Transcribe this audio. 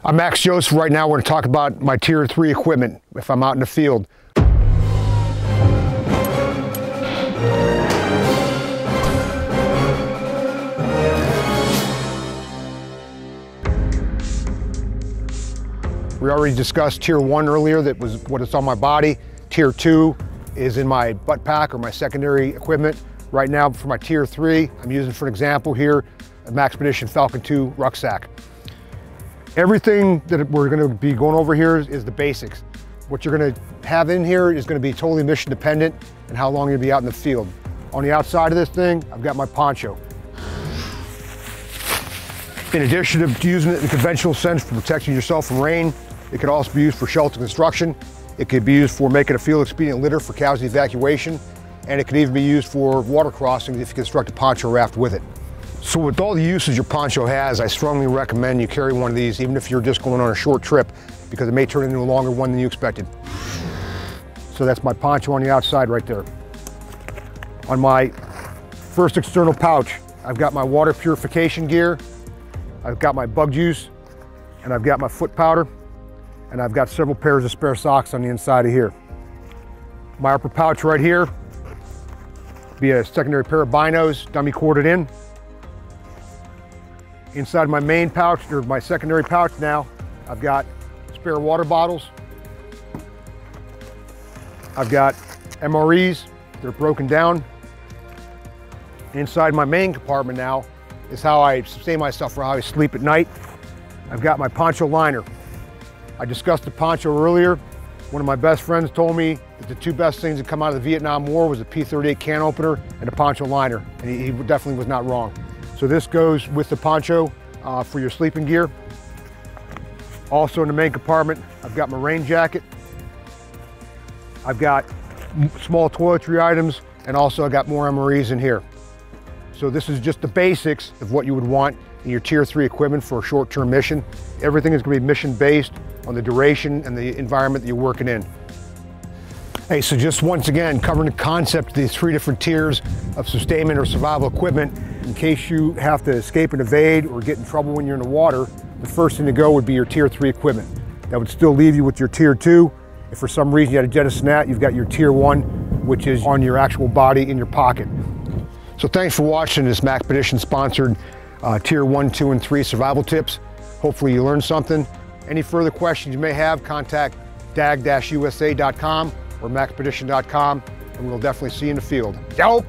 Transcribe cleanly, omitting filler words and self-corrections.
I'm Max Joseph. Right now we're going to talk about my Tier 3 equipment if I'm out in the field. We already discussed Tier 1 earlier, that was what is on my body. Tier 2 is in my butt pack or my secondary equipment. Right now for my Tier 3, I'm using for an example here, a Maxpedition Falcon-II rucksack. Everything that we're going to be going over here is the basics. What you're going to have in here is going to be totally mission dependent and how long you'll be out in the field. On the outside of this thing, I've got my poncho. In addition to using it in the conventional sense for protecting yourself from rain, it could also be used for shelter construction. It could be used for making a field expedient litter for casualty evacuation, and it could even be used for water crossings if you construct a poncho raft with it. So with all the uses your poncho has, I strongly recommend you carry one of these even if you're just going on a short trip, because it may turn into a longer one than you expected. So that's my poncho on the outside right there. On my first external pouch, I've got my water purification gear, I've got my bug juice, and I've got my foot powder, and I've got several pairs of spare socks on the inside of here. My upper pouch right here, be a secondary pair of binos, dummy corded in. Inside my main pouch, or my secondary pouch now, I've got spare water bottles. I've got MREs, they're broken down. Inside my main compartment now is how I sustain myself for how I sleep at night. I've got my Poncho Liner. I discussed the poncho earlier. One of my best friends told me that the two best things that come out of the Vietnam War was a P-38 can opener and a Poncho Liner, and he definitely was not wrong. So this goes with the poncho for your sleeping gear. Also in the main compartment, I've got my rain jacket. I've got small toiletry items, and also I've got more MREs in here. So this is just the basics of what you would want in your Tier 3 equipment for a short-term mission. Everything is going to be mission-based on the duration and the environment that you're working in. Hey, so just once again, covering the concept of these 3 different tiers of sustainment or survival equipment. In case you have to escape and evade or get in trouble when you're in the water, the first thing to go would be your Tier 3 equipment. That would still leave you with your Tier 2. If for some reason you had to jettison that, you've got your Tier 1, which is on your actual body in your pocket. So thanks for watching this Maxpedition sponsored Tier 1, 2, and 3 survival tips. Hopefully you learned something. Any further questions you may have, contact dag-usa.com or maxpedition.com, and we'll definitely see you in the field. Ciao!